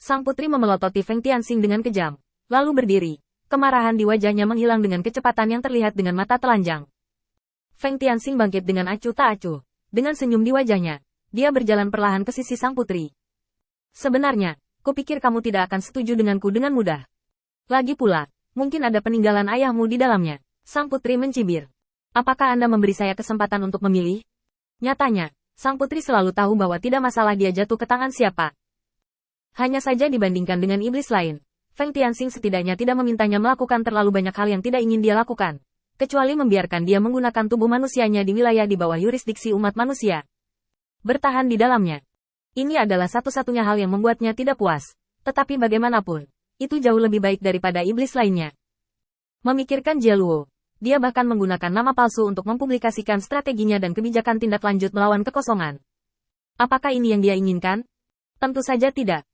Sang putri memelototi Feng Tianxing dengan kejam, lalu berdiri. Kemarahan di wajahnya menghilang dengan kecepatan yang terlihat dengan mata telanjang. Feng Tianxing bangkit dengan acuh tak acuh. Dengan senyum di wajahnya, dia berjalan perlahan ke sisi sang putri. Sebenarnya, kupikir kamu tidak akan setuju denganku dengan mudah. Lagi pula, mungkin ada peninggalan ayahmu di dalamnya. Sang putri mencibir. Apakah Anda memberi saya kesempatan untuk memilih? Nyatanya, sang putri selalu tahu bahwa tidak masalah dia jatuh ke tangan siapa. Hanya saja dibandingkan dengan iblis lain, Feng Tianxing setidaknya tidak memintanya melakukan terlalu banyak hal yang tidak ingin dia lakukan, kecuali membiarkan dia menggunakan tubuh manusianya di wilayah di bawah yurisdiksi umat manusia. Bertahan di dalamnya. Ini adalah satu-satunya hal yang membuatnya tidak puas, tetapi bagaimanapun, itu jauh lebih baik daripada iblis lainnya. Memikirkan Jie Luo, dia bahkan menggunakan nama palsu untuk mempublikasikan strateginya dan kebijakan tindak lanjut melawan kekosongan. Apakah ini yang dia inginkan? Tentu saja tidak.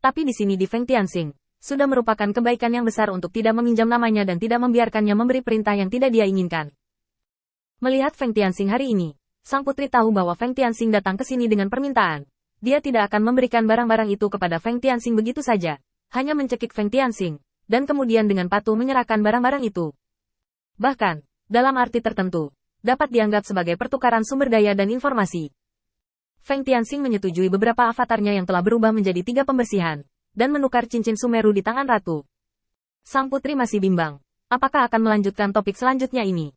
Tapi di sini di Feng Tianxing, sudah merupakan kebaikan yang besar untuk tidak meminjam namanya dan tidak membiarkannya memberi perintah yang tidak dia inginkan. Melihat Feng Tianxing hari ini, sang putri tahu bahwa Feng Tianxing datang ke sini dengan permintaan. Dia tidak akan memberikan barang-barang itu kepada Feng Tianxing begitu saja, hanya mencekik Feng Tianxing, dan kemudian dengan patuh menyerahkan barang-barang itu. Bahkan, dalam arti tertentu, dapat dianggap sebagai pertukaran sumber daya dan informasi. Feng Tianxing menyetujui beberapa avatarnya yang telah berubah menjadi 3 pembersihan, dan menukar cincin Sumeru di tangan ratu. Sang putri masih bimbang. Apakah akan melanjutkan topik selanjutnya ini?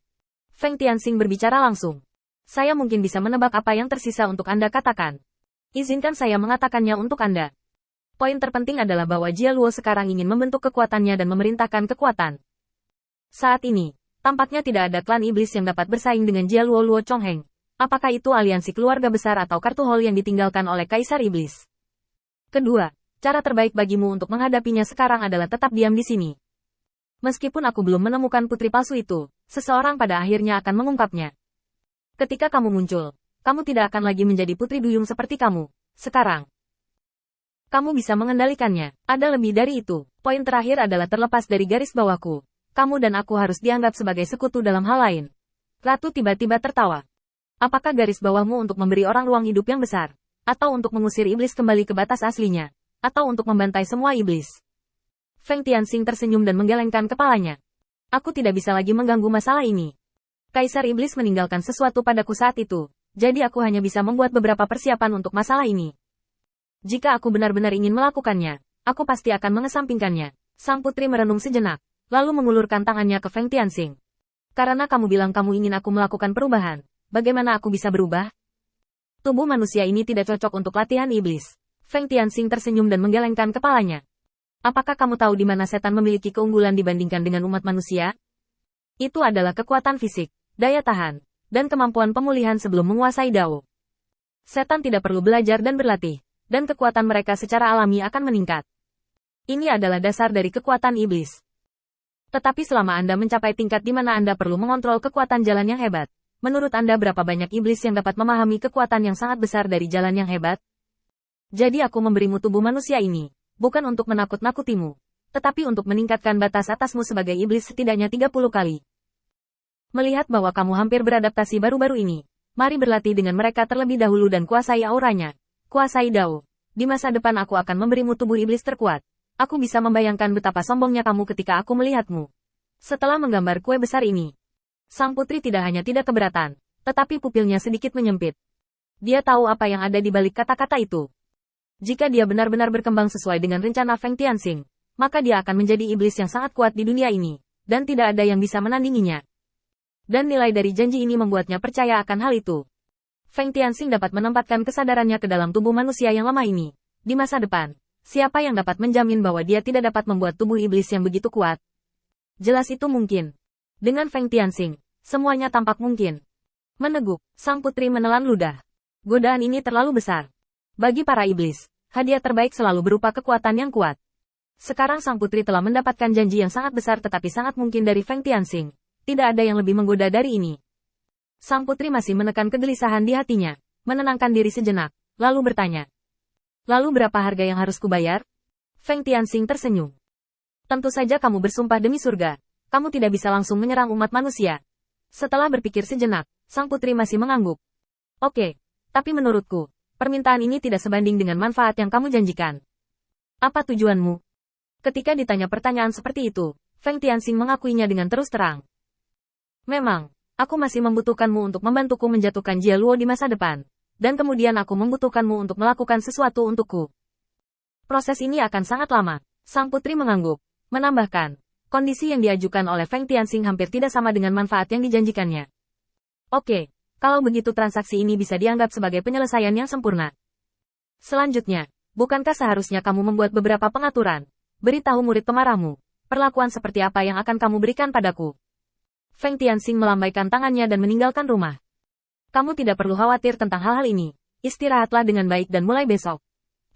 Feng Tianxing berbicara langsung. Saya mungkin bisa menebak apa yang tersisa untuk Anda katakan. Izinkan saya mengatakannya untuk Anda. Poin terpenting adalah bahwa Jie Luo sekarang ingin membentuk kekuatannya dan memerintahkan kekuatan. Saat ini, tampaknya tidak ada klan iblis yang dapat bersaing dengan Jie Luo Luo Chongheng. Apakah itu aliansi keluarga besar atau kartu hall yang ditinggalkan oleh Kaisar Iblis? Kedua, cara terbaik bagimu untuk menghadapinya sekarang adalah tetap diam di sini. Meskipun aku belum menemukan putri palsu itu, seseorang pada akhirnya akan mengungkapnya. Ketika kamu muncul, kamu tidak akan lagi menjadi putri duyung seperti kamu. Sekarang, kamu bisa mengendalikannya. Ada lebih dari itu. Poin terakhir adalah terlepas dari garis bawahku. Kamu dan aku harus dianggap sebagai sekutu dalam hal lain. Ratu tiba-tiba tertawa. Apakah garis bawahmu untuk memberi orang ruang hidup yang besar? Atau untuk mengusir iblis kembali ke batas aslinya? Atau untuk membantai semua iblis? Feng Tianxing tersenyum dan menggelengkan kepalanya. Aku tidak bisa lagi mengganggu masalah ini. Kaisar Iblis meninggalkan sesuatu padaku saat itu, jadi aku hanya bisa membuat beberapa persiapan untuk masalah ini. Jika aku benar-benar ingin melakukannya, aku pasti akan mengesampingkannya. Sang putri merenung sejenak, lalu mengulurkan tangannya ke Feng Tianxing. Karena kamu bilang kamu ingin aku melakukan perubahan. Bagaimana aku bisa berubah? Tubuh manusia ini tidak cocok untuk latihan iblis. Feng Tianxing tersenyum dan menggelengkan kepalanya. Apakah kamu tahu di mana setan memiliki keunggulan dibandingkan dengan umat manusia? Itu adalah kekuatan fisik, daya tahan, dan kemampuan pemulihan sebelum menguasai Dao. Setan tidak perlu belajar dan berlatih, dan kekuatan mereka secara alami akan meningkat. Ini adalah dasar dari kekuatan iblis. Tetapi selama Anda mencapai tingkat di mana Anda perlu mengontrol kekuatan jalan yang hebat, menurut Anda berapa banyak iblis yang dapat memahami kekuatan yang sangat besar dari jalan yang hebat? Jadi aku memberimu tubuh manusia ini, bukan untuk menakut-nakutimu, tetapi untuk meningkatkan batas atasmu sebagai iblis setidaknya 30 kali. Melihat bahwa kamu hampir beradaptasi baru-baru ini, mari berlatih dengan mereka terlebih dahulu dan kuasai auranya. Kuasai Dao. Di masa depan aku akan memberimu tubuh iblis terkuat. Aku bisa membayangkan betapa sombongnya kamu ketika aku melihatmu. Setelah menggambar kue besar ini, sang putri tidak hanya tidak keberatan, tetapi pupilnya sedikit menyempit. Dia tahu apa yang ada di balik kata-kata itu. Jika dia benar-benar berkembang sesuai dengan rencana Feng Tianxing, maka dia akan menjadi iblis yang sangat kuat di dunia ini, dan tidak ada yang bisa menandinginya. Dan nilai dari janji ini membuatnya percaya akan hal itu. Feng Tianxing dapat menempatkan kesadarannya ke dalam tubuh manusia yang lemah ini. Di masa depan, siapa yang dapat menjamin bahwa dia tidak dapat membuat tubuh iblis yang begitu kuat? Jelas itu mungkin. Dengan Feng Tianxing, semuanya tampak mungkin. Meneguk, sang putri menelan ludah. Godaan ini terlalu besar. Bagi para iblis, hadiah terbaik selalu berupa kekuatan yang kuat. Sekarang sang putri telah mendapatkan janji yang sangat besar tetapi sangat mungkin dari Feng Tianxing. Tidak ada yang lebih menggoda dari ini. Sang putri masih menekan kegelisahan di hatinya, menenangkan diri sejenak, lalu bertanya. Lalu berapa harga yang harus kubayar? Feng Tianxing tersenyum. Tentu saja kamu bersumpah demi surga. Kamu tidak bisa langsung menyerang umat manusia. Setelah berpikir sejenak, sang putri masih mengangguk. Oke, tapi menurutku, permintaan ini tidak sebanding dengan manfaat yang kamu janjikan. Apa tujuanmu? Ketika ditanya pertanyaan seperti itu, Feng Tianxing mengakuinya dengan terus terang. Memang, aku masih membutuhkanmu untuk membantuku menjatuhkan Jia Luo di masa depan. Dan kemudian aku membutuhkanmu untuk melakukan sesuatu untukku. Proses ini akan sangat lama. Sang putri mengangguk. Menambahkan, kondisi yang diajukan oleh Feng Tianxing hampir tidak sama dengan manfaat yang dijanjikannya. Oke, kalau begitu transaksi ini bisa dianggap sebagai penyelesaian yang sempurna. Selanjutnya, bukankah seharusnya kamu membuat beberapa pengaturan? Beritahu murid pemarahmu, perlakuan seperti apa yang akan kamu berikan padaku. Feng Tianxing melambaikan tangannya dan meninggalkan rumah. Kamu tidak perlu khawatir tentang hal-hal ini. Istirahatlah dengan baik dan mulai besok.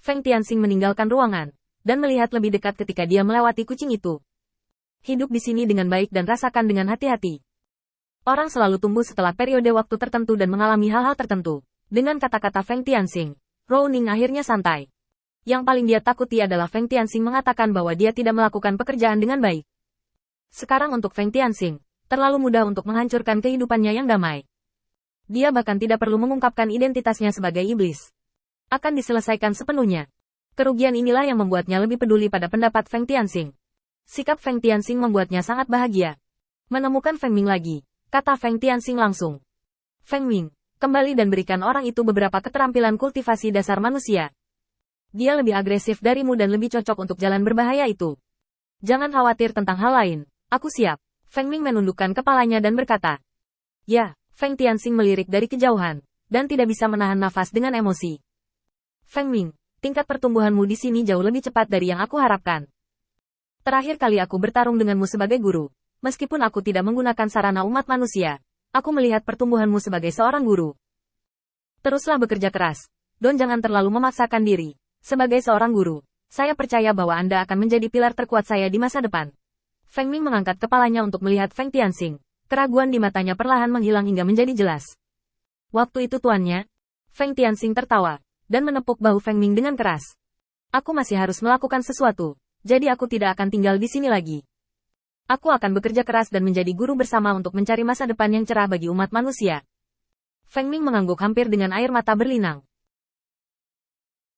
Feng Tianxing meninggalkan ruangan, dan melihat lebih dekat ketika dia melewati kucing itu. Hidup di sini dengan baik dan rasakan dengan hati-hati. Orang selalu tumbuh setelah periode waktu tertentu dan mengalami hal-hal tertentu. Dengan kata-kata Feng Tianxing, Rouning akhirnya santai. Yang paling dia takuti adalah Feng Tianxing mengatakan bahwa dia tidak melakukan pekerjaan dengan baik. Sekarang untuk Feng Tianxing, terlalu mudah untuk menghancurkan kehidupannya yang damai. Dia bahkan tidak perlu mengungkapkan identitasnya sebagai iblis. Akan diselesaikan sepenuhnya. Kerugian inilah yang membuatnya lebih peduli pada pendapat Feng Tianxing. Sikap Feng Tianxing membuatnya sangat bahagia. Menemukan Feng Ming lagi, kata Feng Tianxing langsung. Feng Ming, kembali dan berikan orang itu beberapa keterampilan kultivasi dasar manusia. Dia lebih agresif darimu dan lebih cocok untuk jalan berbahaya itu. Jangan khawatir tentang hal lain, aku siap. Feng Ming menundukkan kepalanya dan berkata. Ya, Feng Tianxing melirik dari kejauhan, dan tidak bisa menahan nafas dengan emosi. Feng Ming, tingkat pertumbuhanmu di sini jauh lebih cepat dari yang aku harapkan. Terakhir kali aku bertarung denganmu sebagai guru, meskipun aku tidak menggunakan sarana umat manusia, aku melihat pertumbuhanmu sebagai seorang guru. Teruslah bekerja keras, dan jangan terlalu memaksakan diri. Sebagai seorang guru, saya percaya bahwa Anda akan menjadi pilar terkuat saya di masa depan. Feng Ming mengangkat kepalanya untuk melihat Feng Tianxing. Keraguan di matanya perlahan menghilang hingga menjadi jelas. Waktu itu tuannya, Feng Tianxing tertawa, dan menepuk bahu Feng Ming dengan keras. Aku masih harus melakukan sesuatu, jadi aku tidak akan tinggal di sini lagi. Aku akan bekerja keras dan menjadi guru bersama untuk mencari masa depan yang cerah bagi umat manusia. Feng Ming mengangguk hampir dengan air mata berlinang.